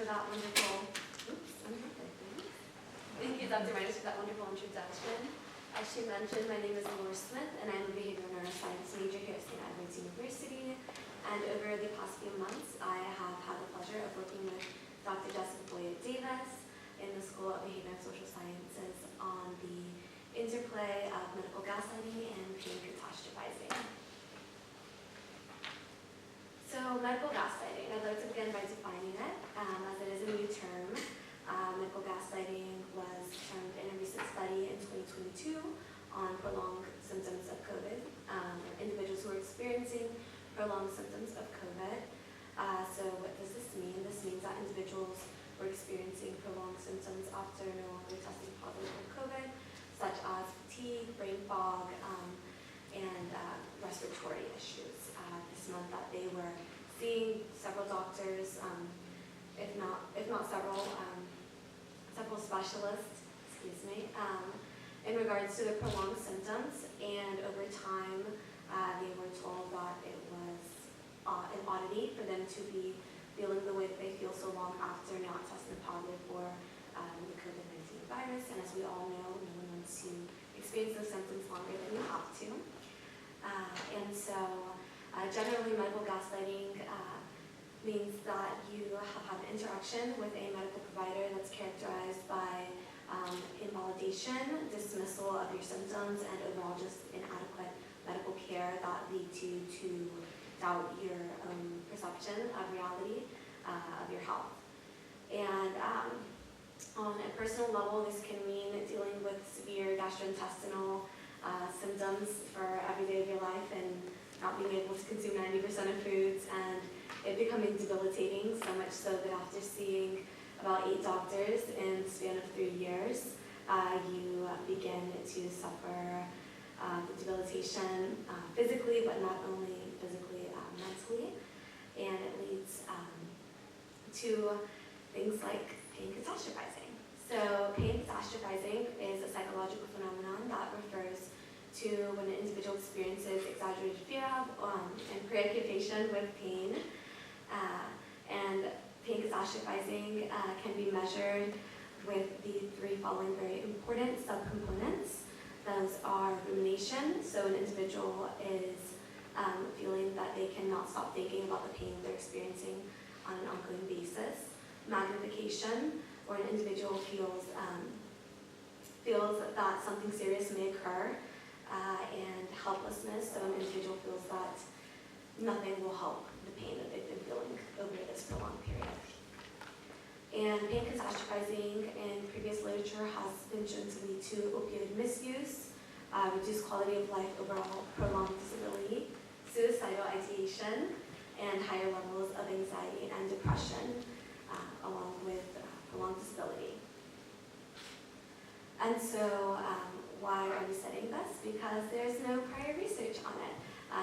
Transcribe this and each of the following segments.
that wonderful, thank you, Dr. Myers, for that wonderful introduction. As she mentioned, my name is L.Smith, and I'm a behavioral neuroscience major here at St. Edward's University. And over the past few months, I have had the pleasure of working with Dr. Boyette-Davis in the School of Behavior and Social Sciences on the interplay of medical gaslighting and pain catastrophizing. So, medical gaslighting, I'd like to begin by defining it, as it is a new term. Medical gaslighting was termed in a recent study in 2022 on prolonged symptoms of COVID, or individuals who are experiencing prolonged symptoms of COVID. So what does this mean? This means that individuals were experiencing prolonged symptoms after no longer testing positive for COVID, such as fatigue, brain fog, and respiratory issues. This meant that they were seeing several doctors, if not several specialists, in regards to their prolonged symptoms, and over time they were told that it was an oddity for them to be feeling the way that they feel so long after not testing positive for the COVID-19 virus. And as we all know, no one wants to experience those symptoms longer than you have to. And so generally medical gaslighting means that you have had an interaction with a medical provider that's characterized by invalidation, dismissal of your symptoms, and overall just inadequate medical care that lead you to doubt your own perception of reality, of your health. And on a personal level, this can mean dealing with severe gastrointestinal symptoms for every day of your life and not being able to consume 90% of foods, and it becoming debilitating, so much so that after seeing about 8 doctors in the span of 3 years, you begin to suffer debilitation physically, but not only physically, mentally, and it leads to things like pain catastrophizing. So pain catastrophizing is a psychological phenomenon that refers to when an individual experiences exaggerated fear of and preoccupation with pain. And pain catastrophizing can be measured with the 3 following very important subcomponents. Those are rumination, so an individual is feeling that they cannot stop thinking about the pain they're experiencing on an ongoing basis. Magnification, where an individual feels that something serious may occur, and helplessness, so an individual feels that nothing will help the pain that they've been feeling over this prolonged period. And pain catastrophizing in previous literature has been shown to lead to opioid misuse, reduced quality of life, overall prolonged disability, suicidal ideation, and higher levels of anxiety and depression, along with prolonged disability. And so, why are we studying this? Because there's no prior research on it.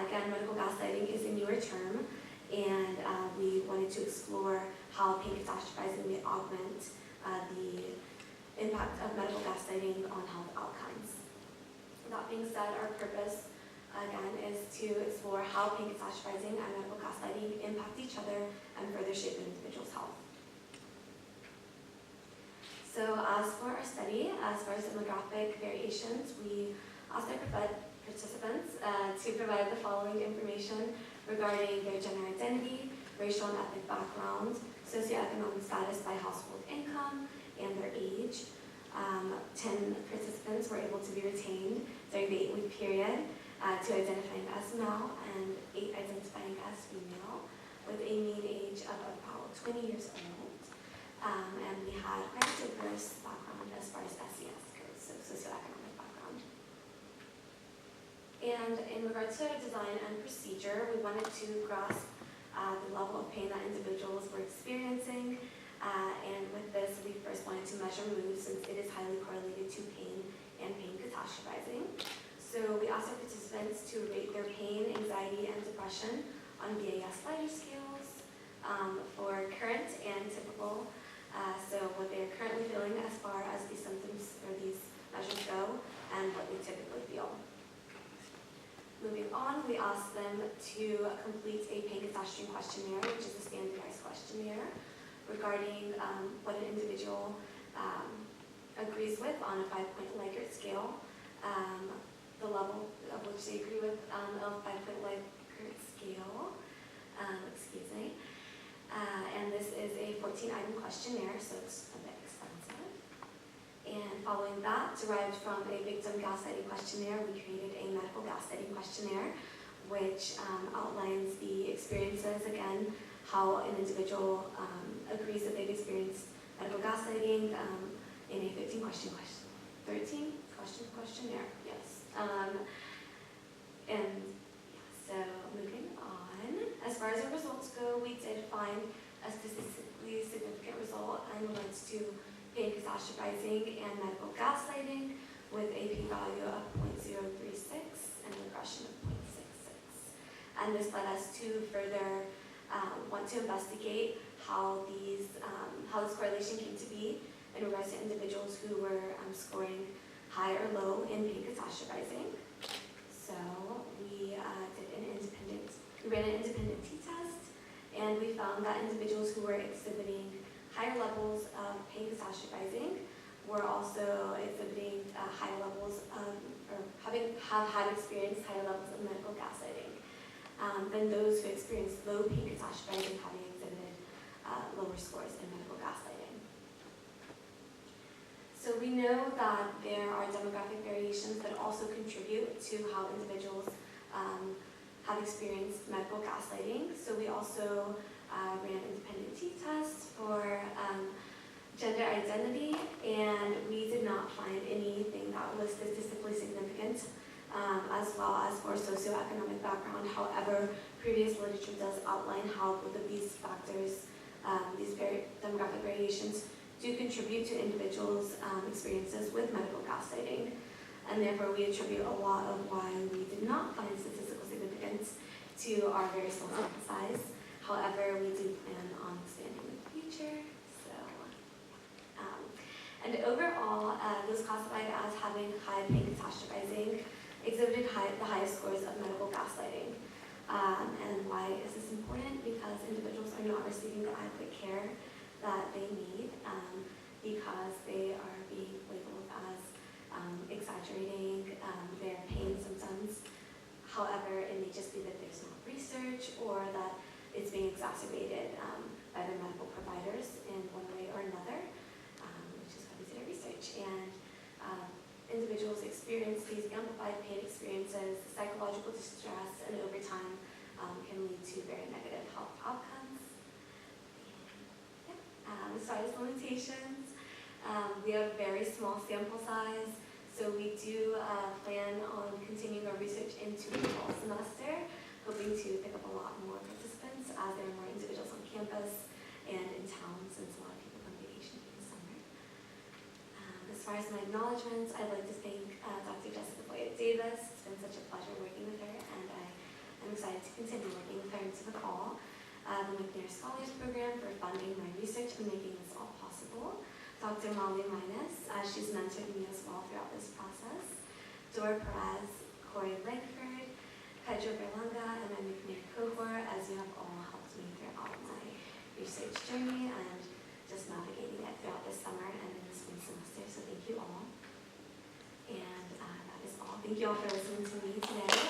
Again, medical gaslighting is a newer term, and we wanted to explore how pain catastrophizing may augment the impact of medical gaslighting on health outcomes. That being said, our purpose, again, is to explore how pain catastrophizing and medical gaslighting impact each other and further shape an individual's health. So as for our study, as far as demographic variations, we asked our participants to provide the following information regarding their gender identity, racial and ethnic background, socioeconomic status by household income, and their age. 10 participants were able to be retained during the 8-week period, 2 identifying as male and 8 identifying as female, with a mean age of about 20 years old. And we had quite a diverse background as far as SES goes, so socioeconomic background. And in regards to our design and procedure, we wanted to grasp the level of pain that individuals were experiencing. And with this, we first wanted to measure mood, since it is highly correlated to pain and pain catastrophizing. So we asked our participants to rate their pain, anxiety, and depression on VAS lighter scales for current and typical. So what they're currently feeling as far as these symptoms or these measures go, and what they typically feel. Moving on, we asked them to complete a pain catastrophe questionnaire, which is a standardized questionnaire, regarding what an individual agrees with on a 5-point Likert scale, the level of which they agree with a 5-point Likert scale, excuse me. And this is a 14-item questionnaire, so it's a bit expensive. And following that, derived from a victim gaslighting questionnaire, we created a medical gaslighting questionnaire, which outlines the experiences, again, how an individual agrees that they've experienced medical gaslighting in a 13-question questionnaire, yes. And so moving on, as far as the results go, we did find a statistically significant result in regards to pain catastrophizing and medical gaslighting with a p-value of 0.036 and a regression of 0.66. And this led us to further want to investigate how this correlation came to be in regards to individuals who were scoring high or low in pain catastrophizing. So we ran an independent t-test, and we found that individuals who were exhibiting higher levels of pain catastrophizing were also exhibiting higher levels of, or have had experienced higher levels of medical gaslighting than those who experienced low pain catastrophizing having exhibited lower scores in medical gaslighting. So we know that there are demographic variations that also contribute to how individuals have experienced medical gaslighting. So we also ran independent t-tests for gender identity, and we did not find anything that was statistically significant, as well as for socioeconomic background. However, previous literature does outline how both of these factors, demographic variations, do contribute to individuals' experiences with medical gaslighting, and therefore we attribute a lot of why we did not find statistical significance to our very small sample size. However, we do plan on expanding in the future. And overall, those classified as having high pain catastrophizing exhibited the highest scores of medical gaslighting. And why is this important? Because individuals are not receiving the adequate care that they need, because they are being labeled as exaggerating their pain symptoms. However, it may just be that there's not research, or that it's being exacerbated by their medical providers in one way or another, which is why we did our research. And individuals experience these amplified pain experiences, psychological distress, and over time can lead to very negative health outcomes. As far as limitations, we have a very small sample size, so we do plan on continuing our research into the fall semester, hoping to pick up a lot more participants as there are more individuals on campus and in town, since a lot of people come vacation in the summer. As far as my acknowledgements, I'd like to thank Dr. Jessica Boyette-Davis. It's been such a pleasure working with her, and I am excited to continue working with her into the fall. The McNair Scholars Program for funding my research and making this all possible. Dr. Molly Minus, she's mentored me as well throughout this process. Dora Perez, Corey Langford, Pedro Berlanga, and my McNair cohort, as you have all helped me throughout my research journey and just navigating it throughout this summer and in this spring semester, so thank you all. And that is all. Thank you all for listening to me today.